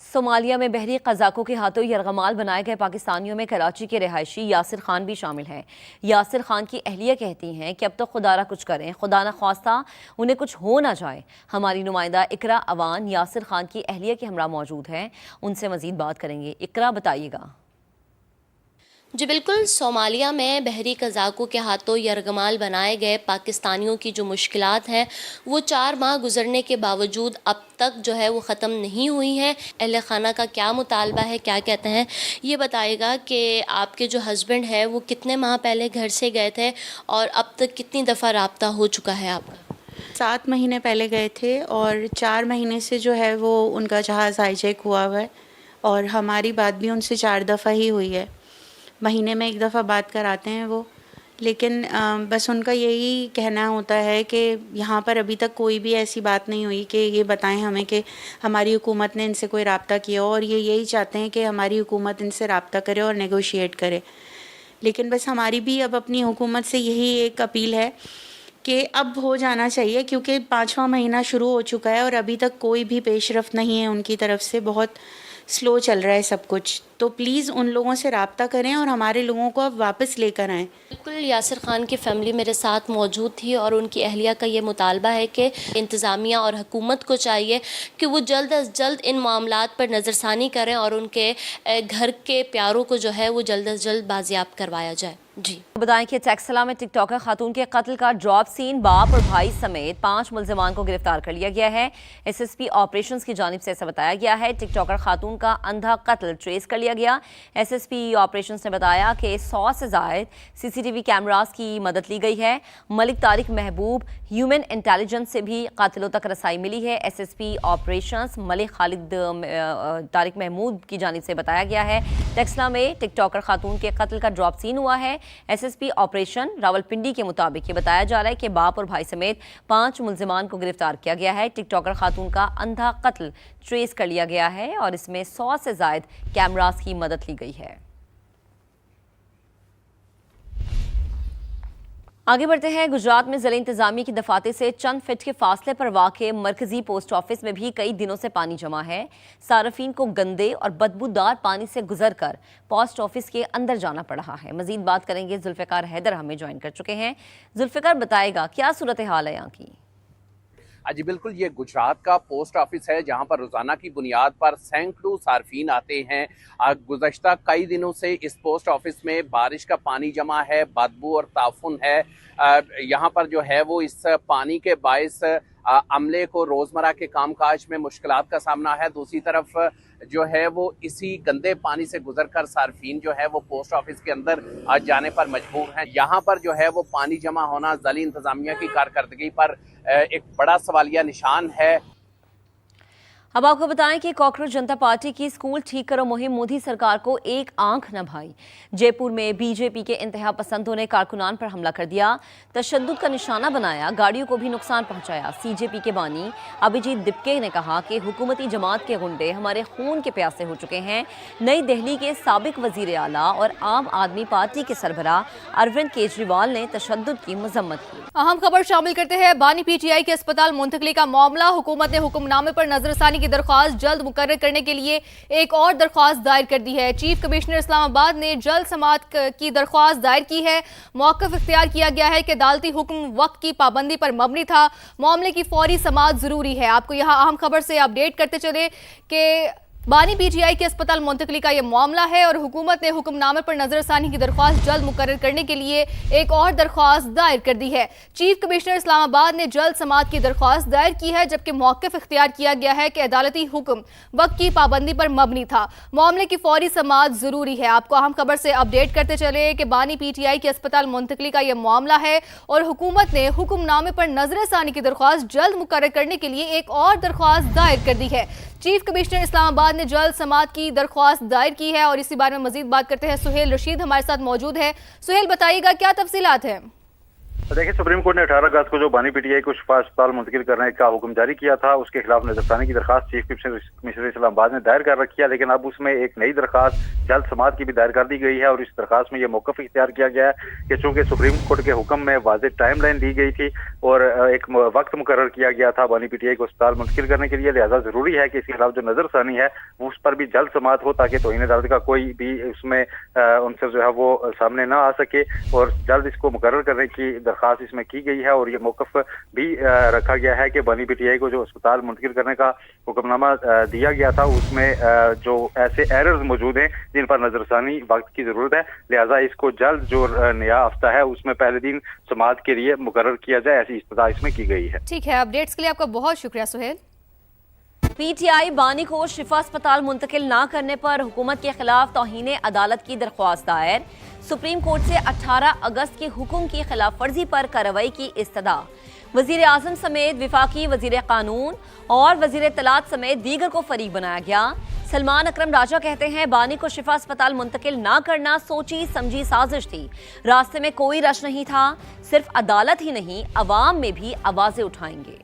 Somalia میں بحری قزاقوں کے ہاتھوں یرغمال بنائے گئے پاکستانیوں میں کراچی کے رہائشی یاسر خان بھی شامل ہیں۔ یاسر خان کی اہلیہ کہتی ہیں کہ اب تو خدا را کچھ کریں، خدا نہ خواستہ انہیں کچھ ہو نہ جائے۔ ہماری نمائندہ اقرا اوان یاسر خان کی اہلیہ کے ہمراہ موجود ہیں، ان سے مزید بات کریں گے۔ اقرا، بتائیے گا۔ جی بالکل، صومالیہ میں بحری قزاقوں کے ہاتھوں یرغمال بنائے گئے پاکستانیوں کی جو مشکلات ہیں وہ 4 ماہ گزرنے کے باوجود اب تک جو ہے وہ ختم نہیں ہوئی ہیں۔ اہل خانہ کا کیا مطالبہ ہے، کیا کہتے ہیں، یہ بتائے گا کہ آپ کے جو ہسبینڈ ہے وہ کتنے ماہ پہلے گھر سے گئے تھے اور اب تک کتنی دفعہ رابطہ ہو چکا ہے آپ کا؟ 7 مہینے پہلے گئے تھے اور 4 مہینے سے جو ہے وہ ان کا جہاز ہائی جیک ہوا ہوا ہے اور ہماری بات بھی ان سے 4 دفعہ ہی ہوئی ہے۔ مہینے میں 1 دفعہ بات کراتے ہیں وہ، لیکن بس ان کا یہی کہنا ہوتا ہے کہ یہاں پر ابھی تک کوئی بھی ایسی بات نہیں ہوئی کہ یہ بتائیں ہمیں کہ ہماری حکومت نے ان سے کوئی رابطہ کیا ہو، اور یہ یہی چاہتے ہیں کہ ہماری حکومت ان سے رابطہ کرے اور نیگوشیٹ کرے۔ لیکن بس ہماری بھی اب اپنی حکومت سے یہی ایک اپیل ہے کہ اب ہو جانا چاہیے، کیونکہ 5واں مہینہ شروع ہو چکا ہے اور ابھی تک کوئی بھی پیش رفت نہیں ہے ان کی طرف سے، بہت سلو چل رہا ہے سب کچھ۔ تو پلیز ان لوگوں سے رابطہ کریں اور ہمارے لوگوں کو اب واپس لے کر آئیں۔ بالکل، یاسر خان کی فیملی میرے ساتھ موجود تھی اور ان کی اہلیہ کا یہ مطالبہ ہے کہ انتظامیہ اور حکومت کو چاہیے کہ وہ جلد از جلد ان معاملات پر نظر ثانی کریں اور ان کے گھر کے پیاروں کو جو ہے وہ جلد از جلد بازیاب کروایا جائے۔ جی بتائیں کہ ٹیکسلا میں ٹک ٹاکر خاتون کے قتل کا ڈراپ سین، باپ اور بھائی سمیت 5 ملزمان کو گرفتار کر لیا گیا ہے۔ ایس ایس پی آپریشنز کی جانب سے ایسا بتایا گیا ہے۔ ٹک ٹاکر خاتون کا اندھا قتل ٹریس کر لیا گیا۔ ایس ایس پی آپریشنز نے بتایا کہ 100 سے زائد CCTV کیمراز کی مدد لی گئی ہے۔ ملک طارق محبوب ہیومن انٹیلیجنس سے بھی قاتلوں تک رسائی ملی ہے۔ ایس ایس پی آپریشنز ملک خالد طارق محمود کی جانب سے بتایا گیا ہے ٹیکسلا میں ٹک ٹاکر خاتون کے قتل کا ڈراپ سین ہوا ہے۔ S S P operation Rawalpindi کے مطابق یہ بتایا جا رہا ہے کہ باپ اور بھائی سمیت 5 ملزمان کو گرفتار کیا گیا ہے۔ ٹک ٹاکر خاتون کا اندھا قتل ٹریس کر لیا گیا ہے اور اس میں 100 سے زائد کیمراز کی مدد لی گئی ہے۔ آگے بڑھتے ہیں۔ گجرات میں ضلع انتظامیہ کی دفاتر سے چند فٹ کے فاصلے پر واقع مرکزی پوسٹ آفس میں بھی کئی دنوں سے پانی جمع ہے۔ صارفین کو گندے اور بدبودار پانی سے گزر کر پوسٹ آفس کے اندر جانا پڑ رہا ہے۔ مزید بات کریں گے، ذوالفقار حیدر ہمیں جوائن کر چکے ہیں۔ ذوالفقار، بتائے گا کیا صورتحال ہے یہاں کی؟ جی بالکل، یہ گجرات کا پوسٹ آفس ہے جہاں پر روزانہ کی بنیاد پر سینکڑوں صارفین آتے ہیں۔ گزشتہ کئی دنوں سے اس پوسٹ آفس میں بارش کا پانی جمع ہے، بدبو اور تعفن ہے۔ یہاں پر جو ہے وہ اس پانی کے باعث عملے کو روزمرہ کے کام کاج میں مشکلات کا سامنا ہے۔ دوسری طرف جو ہے وہ اسی گندے پانی سے گزر کر صارفین جو ہے وہ پوسٹ آفس کے اندر جانے پر مجبور ہیں۔ یہاں پر جو ہے وہ پانی جمع ہونا ضلعی انتظامیہ کی کارکردگی پر ایک بڑا سوالیہ نشان ہے۔ اب آپ کو بتائیں کہ کاکروچ جنتا پارٹی کی اسکول ٹھیک کرو مہم مودی سرکار کو ایک آنکھ نہ بھائی۔ جے پور میں بی جے پی کے انتہا پسندوں نے کارکنان پر حملہ کر دیا، تشدد کا نشانہ بنایا، گاڑیوں کو بھی نقصان پہنچایا۔ سی جے پی کے بانی ابھیجیت دپکے نے کہا کہ حکومتی جماعت کے غنڈے ہمارے خون کے پیاسے ہو چکے ہیں۔ نئی دہلی کے سابق وزیر اعلیٰ اور عام آدمی پارٹی کے سربراہ اروند کیجریوال نے تشدد کی مذمت کی۔ اہم خبر شامل کرتے ہیں۔ بانی پی ٹی آئی کے اسپتال منتقلی کا معاملہ، حکومت نے حکم نامے پر نظر ثانی کی درخواست جلد مقرر کرنے کے لیے ایک اور درخواست دائر کر دی ہے۔ چیف کمشنر اسلام آباد نے جلد سماعت کی درخواست دائر کی ہے۔ موقف اختیار کیا گیا ہے کہ عدالتی حکم وقت کی پابندی پر مبنی تھا، معاملے کی فوری سماعت ضروری ہے۔ آپ کو یہاں اہم خبر سے اپڈیٹ کرتے چلے کہ بانی پی ٹی آئی کے اسپتال منتقلی کا یہ معاملہ ہے اور حکومت نے حکم نامے پر نظر ثانی کی درخواست جلد مقرر کرنے کے لیے ایک اور درخواست دائر کر دی ہے۔ چیف کمشنر اسلام آباد نے جلد سماعت کی درخواست دائر کی ہے، جبکہ موقف اختیار کیا گیا ہے کہ عدالتی حکم وقت کی پابندی پر مبنی تھا، معاملے کی فوری سماعت ضروری ہے۔ آپ کو اہم خبر سے اپڈیٹ کرتے چلے کہ بانی پی ٹی آئی کے اسپتال منتقلی کا یہ معاملہ ہے اور حکومت نے حکم نامے پر نظر ثانی کی درخواست جلد مقرر کرنے کے لیے ایک اور درخواست دائر کر دی ہے۔ چیف کمشنر اسلام آباد نے جلد سماعت کی درخواست دائر کی ہے اور اسی بارے میں مزید بات کرتے ہیں۔ سہیل رشید ہمارے ساتھ موجود ہے۔ سہیل، بتائیے گا کیا تفصیلات ہیں؟ देखिए, सुप्रीम कोर्ट ने 18 अगस्त को जो बानी पीटीआई को शिफा अस्पताल मुंतकिल करने का हुक्म जारी किया था, उसके खिलाफ नजरसानी की दरखास्त चीफ कमिश्नर इस्लामाबाद ने दायर कर रखी है, लेकिन अब उसमें एक नई दरखास्त जल्द समाअत की भी दायर कर दी गई है। और इस दरखास्त में यह मौकफ इख्तियार किया गया है कि चूंकि सुप्रीम कोर्ट के हुक्म में वाज़ेह टाइम लाइन दी गई थी और एक वक्त मुकर्रर किया गया था बानी पीटीआई को अस्पताल मुंतकिल करने के लिए, लिहाजा जरूरी है कि इसके खिलाफ जो नजरसानी है उस पर भी जल्द समाअत हो, ताकि तौहीन अदालत का कोई भी उसमें उनसे जो है वो सामने ना आ सके। और जल्द इसको मुकर्रर करने की दरखास्त इसमें की गई है। और ये मौकफ भी रखा गया है कि बानी पीटीआई को जो अस्पताल मुंतकिल करने का हुक्मनामा दिया गया था, उसमें जो ऐसे एरर्स मौजूद हैं जिन पर नजरसानी वक्त की जरूरत है, लिहाजा इसको जल्द जो नया हफ्ता है उसमें पहले दिन समाअत के लिए मुकर्रर किया जाए, ऐसी इस्तदा इसमें की गई है। ठीक है, अपडेट्स के लिए आपका बहुत शुक्रिया सुहेल। पीटीआई बानी को शिफा अस्पताल मुंतकिल ना करने पर हुकूमत के खिलाफ तौहीन अदालत की दरख्वास्त दायर। सुप्रीम कोर्ट से 18 अगस्त के हुक्म की खिलाफ वर्जी पर कार्रवाई की इस्तदा। वजीर आजम समेत विफाकी वजीर कानून और वजीर इत्तलात समेत दीगर को फरीक बनाया गया। सलमान अकरम राजा कहते हैं बानी को शिफा अस्पताल मुंतकिल ना करना सोची समझी साजिश थी, रास्ते में कोई रश नहीं था, सिर्फ अदालत ही नहीं अवाम में भी आवाजें उठाएंगे।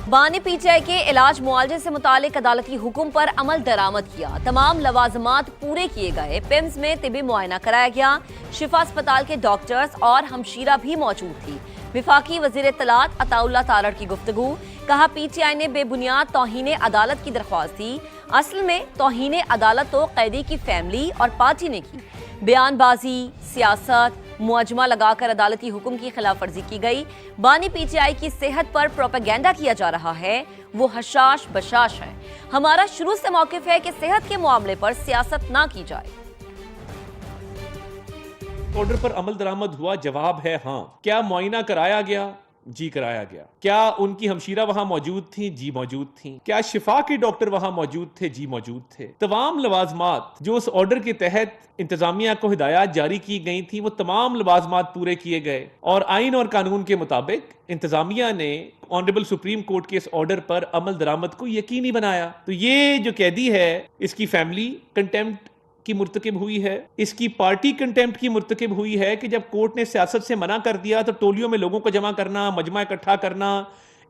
बानी पीटीआई के इलाज मुआवजे से मुतालिक अदालती हुक्म पर अमल दरामद किया। तमाम लवाजमात पूरे किए गए। पिम्स में तिबी मुआयना कराया गया। शिफा अस्पताल के डॉक्टर्स और हमशीरा भी मौजूद थी। विफाकी वजीर इत्तलात अताउल्लाह तारड़ की गुफ्तगू, कहा पीटीआई ने बेबुनियाद तौहीन अदालत की दरख्वास्त दी। असल में तौहीन अदालत तो कैदी की फैमिली और पार्टी ने की। बयानबाजी, सियासत, मुआजमा लगाकर अदालती हुक्म की खिलाफ वर्जी की गई। बानी पीटीआई की सेहत पर प्रोपेगेंडा किया जा रहा है, वो हशाश बशाश है। हमारा शुरू से मौकिफ है कि सेहत के मामले पर सियासत ना की जाए। ऑर्डर पर अमल दरामद हुआ, जवाब है हाँ। क्या मुआयना कराया गया? जी कराया गया। क्या उनकी हमशीरा वहां मौजूद थी? जी मौजूद थी। क्या शिफा के डॉक्टर वहां मौजूद थे? जी मौजूद थे। तमाम लवाजमात जो उस ऑर्डर के तहत इंतजामिया को हिदायत जारी की गई थी, वो तमाम लवाजमात पूरे किए गए और आइन और कानून के मुताबिक इंतजामिया ने ऑनरेबल सुप्रीम कोर्ट के इस ऑर्डर पर अमल दरामद को यकीनी बनाया। तो ये जो कैदी है, इसकी फैमिली कंटेम्प्ट की मुर्तकिब हुई है, इसकी पार्टी कंटेम्प्ट की मुर्तकिब हुई है कि जब कोर्ट ने सियासत से मना कर दिया तो टोलियों में लोगों को जमा करना, मजमा इकट्ठा करना,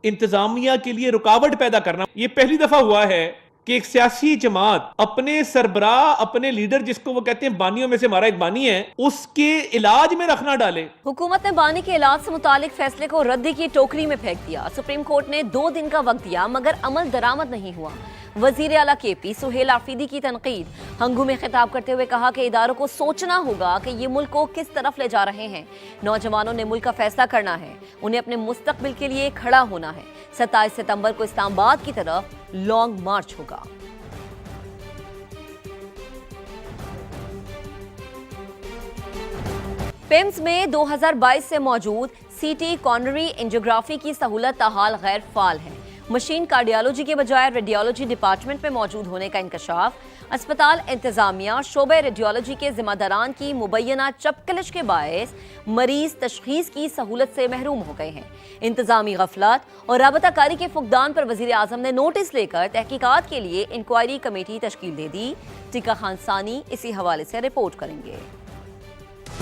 इंतजामिया के लिए रुकावट पैदा करना। ये पहली दफा हुआ है कि एक सियासी जमात अपने सरबराह, अपने लीडर, जिसको वो कहते हैं बानियों में से हमारा एक बानी है, उसके इलाज में रखना डाले। हुकूमत ने बानी के इलाज से मुतालिक फैसले को रद्दी की टोकरी में फेंक दिया। सुप्रीम कोर्ट ने 2 दिन का वक्त दिया मगर अमल दरामद नहीं हुआ। वजीर आला केपी सुहेल आफरीदी की तनकीद। हंगू में खिताब करते हुए कहा कि इदारों को सोचना होगा कि ये मुल्क को किस तरफ ले जा रहे हैं। नौजवानों ने मुल्क का फैसला करना है, उन्हें अपने मुस्तकबिल के लिए खड़ा होना है। 27 सितंबर को इस्लामाबाद की तरफ लॉन्ग मार्च होगा। पिम्स में 2022 से मौजूद सीटी कॉर्नरी एंजियोग्राफी की सहूलत ताहाल गैर फाल है। मशीन कार्डियोलॉजी के बजाय रेडियोलॉजी डिपार्टमेंट में मौजूद होने का इंकशाफ। अस्पताल इंतजामिया शोबे रेडियोलॉजी के जिम्मेदारान की मुबैना चपकलिश के बायस मरीज तशखीस की सहूलत से महरूम हो गए हैं। इंतजामी गफलत और राबताकारी के फुकदान पर वजीर आजम ने नोटिस लेकर तहकीकात के लिए इंक्वायरी कमेटी तश्कील दे दी। टीका खान सानी इसी हवाले से रिपोर्ट करेंगे।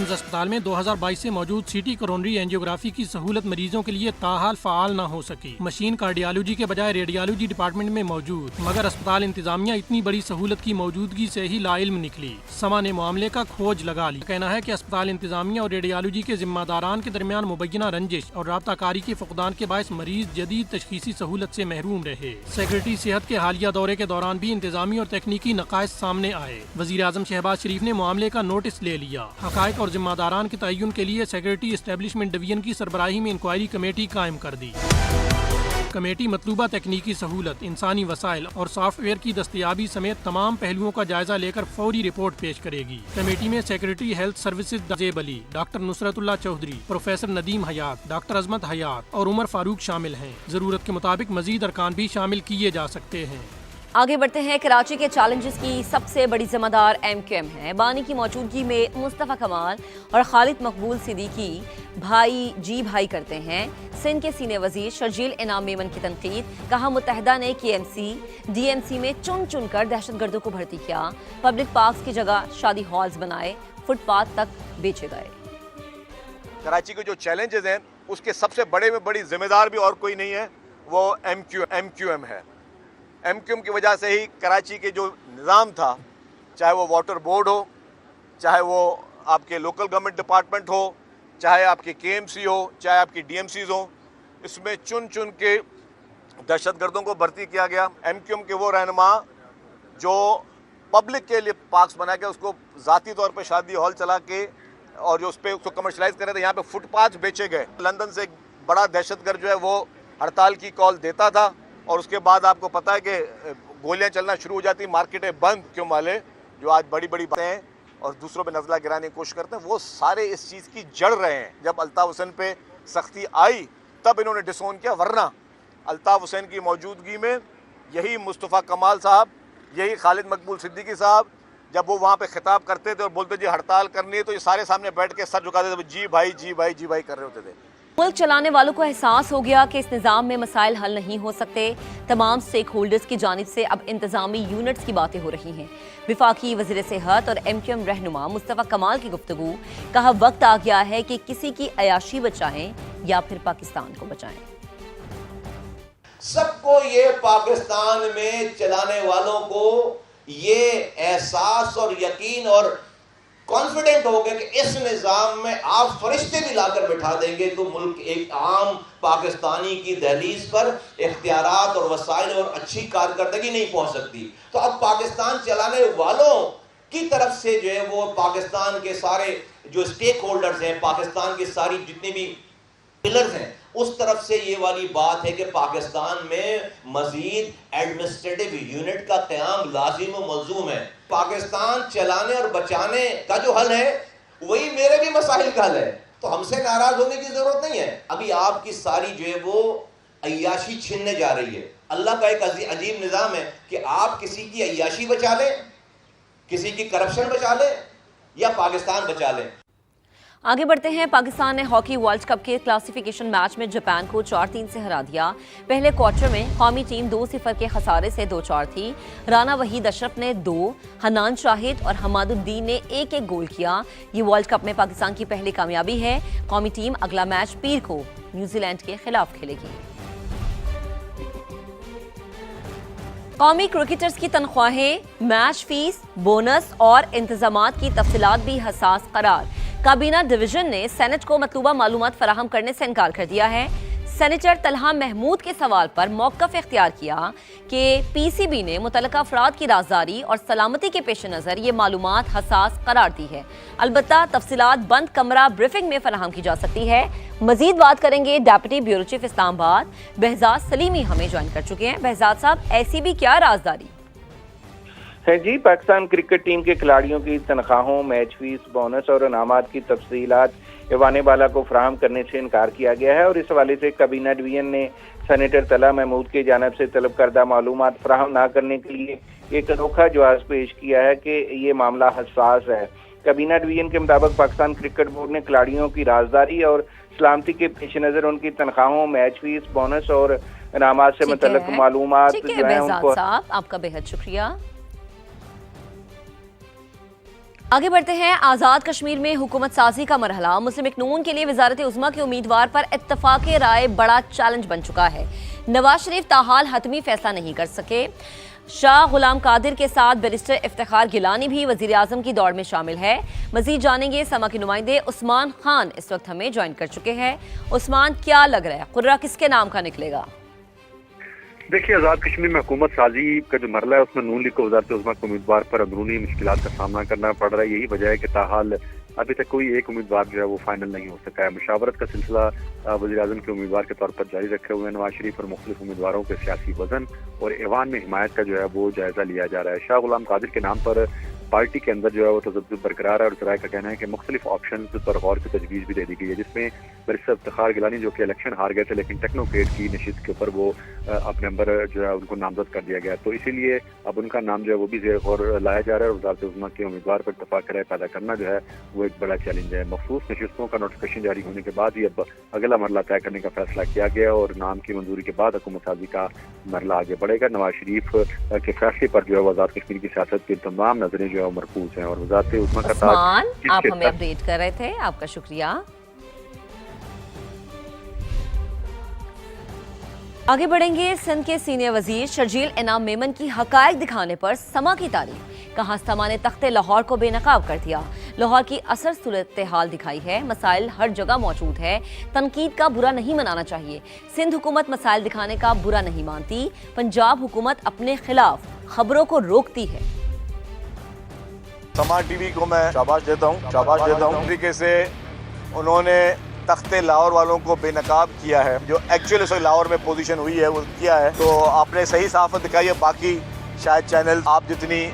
अस्पताल में 2022 से मौजूद सीटी कोरोनरी एंजियोग्राफी की सहूलत मरीजों के लिए ताहाल फाल न हो सकी। मशीन कार्डियोलॉजी के बजाय रेडियोलॉजी डिपार्टमेंट में मौजूद, मगर अस्पताल इंतजामिया इतनी बड़ी सहूलत की मौजूदगी से ही लाइल्म निकली। समा ने मामले का खोज लगा ली। कहना है कि अस्पताल इंतजामिया और रेडियोलॉजी के जिम्मेदारान के दरमियान मुबैना रंजिश और राबताकारी के फुकदान के बायस मरीज जदीद तशखीसी सहूलत से महरूम रहे। सेक्रेटरी सेहत के हालिया दौरे के दौरान भी इंतजामी और तकनीकी नकाइस सामने आए। वजीर आजम शहबाज शरीफ ने मामले का नोटिस ले लिया। हकायक और जिम्मेदारान के तयन के लिए सेक्रेटरी एस्टेब्लिशमेंट डिवीजन की सरबराही में इंक्वायरी कमेटी कायम कर दी। कमेटी मतलूबा तकनीकी सहूलत, इंसानी वसाइल और सॉफ्टवेयर की दस्तयाबी समेत तमाम पहलुओं का जायजा लेकर फौरी रिपोर्ट पेश करेगी। कमेटी में secretary health services Dajeb Ali, doctor Nusratullah Chaudhry, professor Nadeem Hayat, doctor Azmat Hayat और उमर फारूक शामिल हैं। जरूरत के मुताबिक मजीद अरकान भी शामिल किए जा सकते हैं। आगे बढ़ते हैं। कराची के चैलेंजेस की सबसे बड़ी जिम्मेदार MQM है। बानी की मौजूदगी में मुस्तफ़ा कमाल और खालिद मकबूल सिद्दीकी भाई करते हैं। सिंध के सीनियर वजीर शर्जील इनाम मेमन की तनकीद, कहा मुत्तहिदा ने KMC DMC में चुन कर दहशतगर्दों को भर्ती किया। पब्लिक पार्क्स की जगह शादी हॉल्स बनाए, फुटपाथ तक बेचे गए। कराची के जो चैलेंजेस हैं उसके सबसे बड़े में बड़ी जिम्मेदार भी और कोई नहीं है, वो MQM है। MQM की वजह से ही कराची के जो निज़ाम था, चाहे वो वाटर बोर्ड हो, चाहे वो आपके लोकल गवर्नमेंट डिपार्टमेंट हो, चाहे आपकी KMC हो, चाहे आपकी DMCs हो, इसमें चुन के दहशतगर्दों को भर्ती किया गया। MQM के वो रहनुमा जो पब्लिक के लिए पार्क्स बना के उसको ज़ाती तौर पे शादी हॉल चला के और जो उस पर उसको कमर्शलाइज कर रहे थे, यहाँ पे फुटपाथ बेचे गए। लंदन से एक बड़ा दहशतगर्द जो है वो हड़ताल की कॉल देता था और उसके बाद आपको पता है कि गोलियां चलना शुरू हो जाती, मार्केटें बंद। क्यों वाले जो आज बड़ी बातें हैं और दूसरों पे नज़ला गिराने की कोशिश करते हैं, वो सारे इस चीज़ की जड़ रहे हैं। जब अल्ताफ़ हुसैन पे सख्ती आई तब इन्होंने डिसोन किया, वरना अल्ताफ़ हुसैन की मौजूदगी में यही मुस्तफ़ा कमाल साहब, यही खालिद मकबूल सिद्दीकी साहब, जब वो वहाँ पे खिताब करते थे और बोलते जी हड़ताल करनी है, तो ये सारे सामने बैठ के सर झुकाते थे, जी भाई कर रहे होते थे। मुल्क चलाने वालों को एहसास हो गया कि इस निज़ाम में मसाइल हल नहीं हो सकते। तमाम स्टेक होल्डर्स की जानिब से अब इंतजामी यूनिट्स की बातें हो रही हैं। विफाकी वज़ीर सेहत और MQM रहनुमा मुस्तफ़ा कमाल की गुफ्तगू, कहा वक्त आ गया है कि किसी की अयाशी बचाएं या फिर पाकिस्तान को बचाएं। सबको ये पाकिस्तान में चलाने वालों को ये एहसास और यकीन और कॉन्फिडेंट हो गया कि इस निज़ाम में आप फरिश्ते भी लाकर बिठा देंगे तो मुल्क एक आम पाकिस्तानी की दहलीज पर इख्तियारात और वसाइल और अच्छी कारकर्दगी नहीं पहुंच सकती। तो अब पाकिस्तान चलाने वालों की तरफ से जो है वो पाकिस्तान के सारे जो स्टेक होल्डर्स हैं, पाकिस्तान की सारी जितने भी पिलर्स हैं, उस तरफ से ये वाली बात है कि पाकिस्तान में मजीद एडमिनिस्ट्रेटिव यूनिट का क़याम लाजिम व मलज़ूम है। पाकिस्तान चलाने और बचाने का जो हल है वही मेरे भी मसाइल का हल है, तो हमसे नाराज होने की जरूरत नहीं है। अभी आपकी सारी जो है वो अय्याशी छीनने जा रही है। अल्लाह का एक अजीब निज़ाम है कि आप किसी की अय्याशी बचा लें, किसी की करप्शन बचा लें या पाकिस्तान बचा लें। आगे बढ़ते हैं। पाकिस्तान ने हॉकी वर्ल्ड कप के क्लासिफिकेशन मैच में जापान को 4-3 से हरा दिया। पहले क्वार्टर में कौमी टीम 2-0 के खसारे से 2-4 थी। राना वहीद अशरफ ने 2, हनान शाहिद और हमादुद्दीन ने 1-1 गोल किया। ये वर्ल्ड कप में पाकिस्तान की पहली कामयाबी है। कौमी टीम अगला मैच पीर को न्यूजीलैंड के खिलाफ खेलेगी। कौमी क्रिकेटर्स की तनख्वाहें, मैच फीस, बोनस और इंतजामात की तफसीलात भी हसास करार। काबीना डिवीजन ने सेनेट को मतलूबा मालूमात फराहम करने से इनकार कर दिया है। सेनेटर तलहा महमूद के सवाल पर मौक़िफ़ इख्तियार किया कि PCB ने मुतल्लिका अफराद की राजदारी और सलामती के पेश नज़र ये मालूमात हसास करार दी है। अलबत्ता तफसीलात बंद कमरा ब्रीफिंग में फराहम की जा सकती है। मजीद बात करेंगे deputy bureau chief Islamabad Behzad Salimi हमें ज्वाइन कर चुके हैं। बहजाद साहब, ऐसी भी क्या राजदारी है? जी, पाकिस्तान क्रिकेट टीम के खिलाड़ियों की तनख्वाहों, मैच फीस, बोनस और इनामात की तफसीलात ईवान बाला को फराहम करने से इनकार किया गया है और इस हवाले से काबीना डिवीजन ने सेनेटर तलहा महमूद की जानिब से तलब करदा मालूमात फराहम न करने के लिए एक अनोखा जवाब पेश किया है कि ये मामला हसास है। काबीना डिवीजन के मुताबिक पाकिस्तान क्रिकेट बोर्ड ने खिलाड़ियों की राजदारी और सलामती के पेश नज़र उनकी तनख्वाहों, मैच फीस, बोनस और इनामात से मुतल्लिक मालूमात जो है उनको। आपका बेहद शुक्रिया। आगे बढ़ते हैं। आज़ाद कश्मीर में हुकूमत साजी का मरहला। मुस्लिम लीग नून के लिए वज़ारत उज़्मा के उम्मीदवार पर इत्तफाक़ राय बड़ा चैलेंज बन चुका है। नवाज शरीफ ताहाल हतमी फैसला नहीं कर सके। शाह गुलाम कादिर के साथ बैरिस्टर इफ्तिखार गिलानी भी वज़ीर आज़म की दौड़ में शामिल है। मज़ीद जानेंगे। समा के नुमाइंदे उस्मान खान इस वक्त हमें ज्वाइन कर चुके हैं। उस्मान, क्या लग रहा है, कुर्रा किसके नाम का निकलेगा? देखिए, आज़ाद कश्मीर में हुकूमत साजी का जो मरला है उसमें नून लीग को वज़ारत उज़्मा के उम्मीदवार पर अंदरूनी मुश्किलात का सामना करना पड़ रहा है। यही वजह है कि ताहाल अभी तक कोई एक उम्मीदवार जो है वो फाइनल नहीं हो सका है। मुशावरत का सिलसिला वज़ीर आज़म के उम्मीदवार के तौर पर जारी रखे हुए नवाज शरीफ और मुख्तलिफ उम्मीदवारों के सियासी वजन और ऐवान में हिमायत का जो है वो जायजा लिया जा रहा है। शाह गुलाम कादिर के नाम पर پارٹی کے اندر جو ہے وہ تذبذب برقرار ہے اور ذرائع کا کہنا ہے کہ مختلف آپشنز پر غور کی تجویز بھی دے دی گئی ہے، جس میں برسر افتخار گیلانی جو کہ الیکشن ہار گئے تھے لیکن ٹیکنوکریٹ کی نشست کے اوپر وہ اپنے نمبر جو ہے ان کو نامزد کر دیا گیا، تو اسی لیے اب ان کا نام جو ہے وہ بھی زیر غور لایا جا رہا ہے اور وزارت عظمیٰ کے امیدوار پر اتفاق رائے پیدا کرنا جو ہے وہ ایک بڑا چیلنج ہے۔ مخصوص نشستوں کا نوٹیفکیشن جاری ہونے کے بعد ہی اب اگلا مرحلہ طے کرنے کا فیصلہ کیا گیا اور نام کی منظوری کے بعد حکومت سازی کا مرحلہ آگے بڑھے گا۔ نواز شریف کے فیصلے پر جو ہے آزاد کشمیر کی سیاست کی تمام نظریں جو ہے مرکوز ہیں اور وزارت عظمیٰ کا عثمان، آپ ہمیں اپڈیٹ کر رہے تھے، آپ کا شکریہ۔ آگے بڑھیں گے۔ سندھ کے سینئر وزیر شرجیل انعام میمن کی حقائق دکھانے پر سما کی تعریف، کہاں سما نے تخت لاہور کو بے نقاب کر دیا، لاہور کی اثر صورتحال دکھائی ہے، مسائل ہر جگہ موجود ہے، تنقید کا برا نہیں منانا چاہیے، سندھ حکومت مسائل دکھانے کا برا نہیں مانتی، پنجاب حکومت اپنے خلاف خبروں کو روکتی ہے۔ سما ٹی وی کو میں شاباش دیتا ہوں طریقے سے انہوں نے تخت لاہور والوں کو بے نقاب کیا ہے، جو ایکچولی سے لاہور میں پوزیشن ہوئی ہے وہ کیا ہے، تو آپ نے صحیح صحافت دکھائی ہے۔ باقی شاید چینل آپ جتنی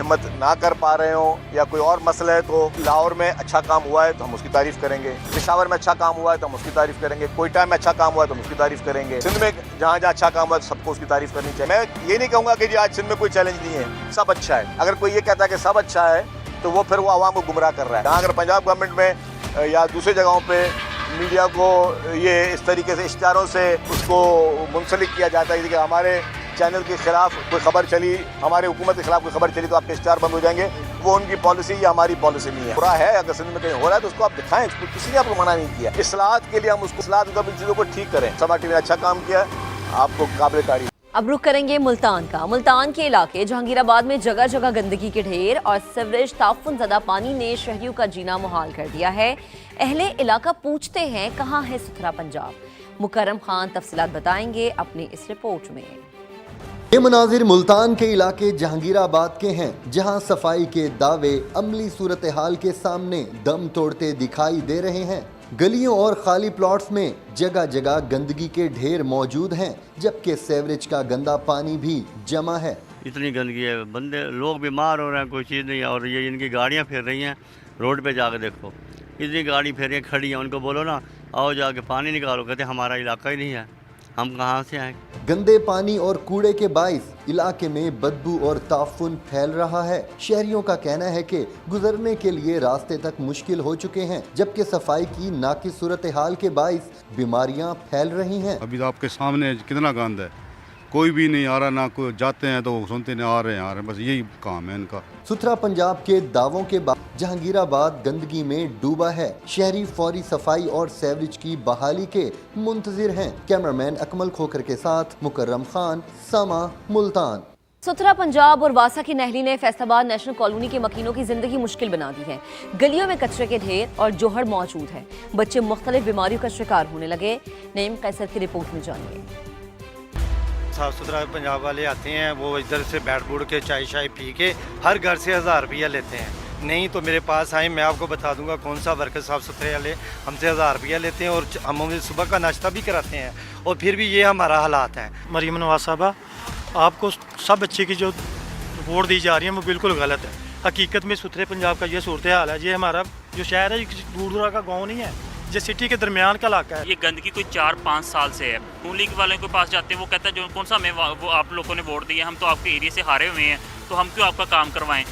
ہمت نہ کر پا رہے ہوں یا کوئی اور مسئلہ ہے، تو لاہور میں اچھا کام ہوا ہے تو ہم اس کی تعریف کریں گے، پشاور میں اچھا کام ہوا ہے تو ہم اس کی تعریف کریں گے، کوئٹہ میں اچھا کام ہوا ہے تو ہم اس کی تعریف کریں گے، سندھ میں جہاں جہاں اچھا کام ہوا ہے تو سب کو اس کی تعریف کرنی چاہیے۔ میں یہ نہیں کہوں گا کہ جی آج سندھ میں کوئی چیلنج نہیں ہے، سب اچھا ہے۔ اگر کوئی یہ کہتا ہے کہ سب اچھا ہے تو وہ پھر وہ عوام کو گمراہ کر رہا ہے۔ جہاں اگر پنجاب گورنمنٹ میں یا دوسری جگہوں پہ میڈیا کو یہ اس طریقے سے اشتہاروں سے اس کو منسلک کیا جاتا ہے کہ ہمارے چینل کے خلاف کوئی خبر چلی، ہمارے حکومت کے خلاف کوئی خبر چلی تو آپ کے اشتہار بند ہو جائیں گے، وہ ان کی پالیسی یا ہماری پالیسی نہیں ہے۔ برا ہے اگر سندھ میں کہیں ہو رہا ہے تو اس کو آپ دکھائیں، کسی نے آپ کو منع نہیں کیا۔ اصلاحات کے لیے ہم اس کو اصلاحات ان چیزوں کو ٹھیک کریں۔ سما ٹی وی نے اچھا کام کیا، آپ کو قابل تعریف۔ اب رخ کریں گے ملتان کا۔ ملتان کے علاقے جہانگیر آباد میں جگہ جگہ گندگی کے ڈھیر اور سیوریج تعفن زدہ پانی نے شہریوں کا جینا محال کر دیا ہے۔ اہل علاقہ پوچھتے ہیں کہاں ہے ستھرا پنجاب؟ مکرم خان تفصیلات بتائیں گے اپنی اس رپورٹ میں۔ یہ مناظر ملتان کے علاقے جہانگیر آباد کے ہیں، جہاں صفائی کے دعوے عملی صورتحال کے سامنے دم توڑتے دکھائی دے رہے ہیں۔ گلیوں اور خالی پلاٹس میں جگہ جگہ گندگی کے ڈھیر موجود ہیں، جبکہ سیوریج کا گندا پانی بھی جمع ہے۔ اتنی گندگی ہے، بندے لوگ بیمار ہو رہے ہیں، کوئی چیز نہیں ہے، اور یہ ان کی گاڑیاں پھر رہی ہیں روڈ پہ، جا کے دیکھو اتنی گاڑی پھر رہی کھڑی ہیں، ان کو بولو نا آؤ جا کے پانی نکالو، کہتے ہمارا علاقہ ہی نہیں ہے، ہم کہاں سے آئیں۔ گندے پانی اور کوڑے کے باعث علاقے میں بدبو اور تعفن پھیل رہا ہے۔ شہریوں کا کہنا ہے کہ گزرنے کے لیے راستے تک مشکل ہو چکے ہیں، جبکہ صفائی کی ناقص صورتحال کے باعث بیماریاں پھیل رہی ہیں۔ ابھی آپ کے سامنے کتنا گند ہے، کوئی بھی نہیں آ رہا، نہ کوئی جاتے ہیں تو سنتے نہیں آ رہے ہیں، بس یہی کام ہے ان کا۔ ستھرا پنجاب کے دعووں کے بعد جہانگیر آباد گندگی میں ڈوبا ہے۔ شہری فوری صفائی اور سیوریج کی بحالی کے منتظر ہیں۔ کیمرامین اکمل کھوکھر کے ساتھ مکرم خان، سما، ملتان۔ ستھرا پنجاب اور واسا کی نہلی نے فیصل آباد نیشنل کالونی کے مکینوں کی زندگی مشکل بنا دی ہے۔ گلیوں میں کچرے کے ڈھیر اور جوہر موجود ہے، بچے مختلف بیماریوں کا شکار ہونے لگے۔ نعیم قیصر کی رپورٹ میں جانیے۔ صاف ستھرا پنجاب والے آتے ہیں، وہ ادھر سے بیٹھ بوڑھ کے چائے شائے پی کے ہر گھر سے 1000 روپیہ لیتے ہیں۔ نہیں تو میرے پاس آئیں، میں آپ کو بتا دوں گا کون سا ورکر صاف ستھرے والے ہم سے 1000 روپیہ لیتے ہیں اور ہم انہیں صبح کا ناشتہ بھی کراتے ہیں، اور پھر بھی یہ ہمارا حالات ہیں۔ مریم نواز صاحبہ، آپ کو سب بچے کی جو رپورٹ دی جا رہی ہے وہ بالکل غلط ہے۔ حقیقت میں ستھرے پنجاب کا یہ صورتحال ہے، یہ ہمارا جو شہر ہے یہ دور دورہ کا گاؤں نہیں ہے، یہ سٹی کے درمیان کا علاقہ ہے۔ یہ گندگی کوئی 4-5 سال سے ہے۔ نون لیگ والوں کے پاس جاتے ہیں، وہ کہتا ہے جو کون سا ہمیں وہ آپ لوگوں نے ووٹ دیا، ہم تو آپ کے ایریے سے ہارے ہوئے ہیں، تو ہم کیوں آپ کا کام کروائیں۔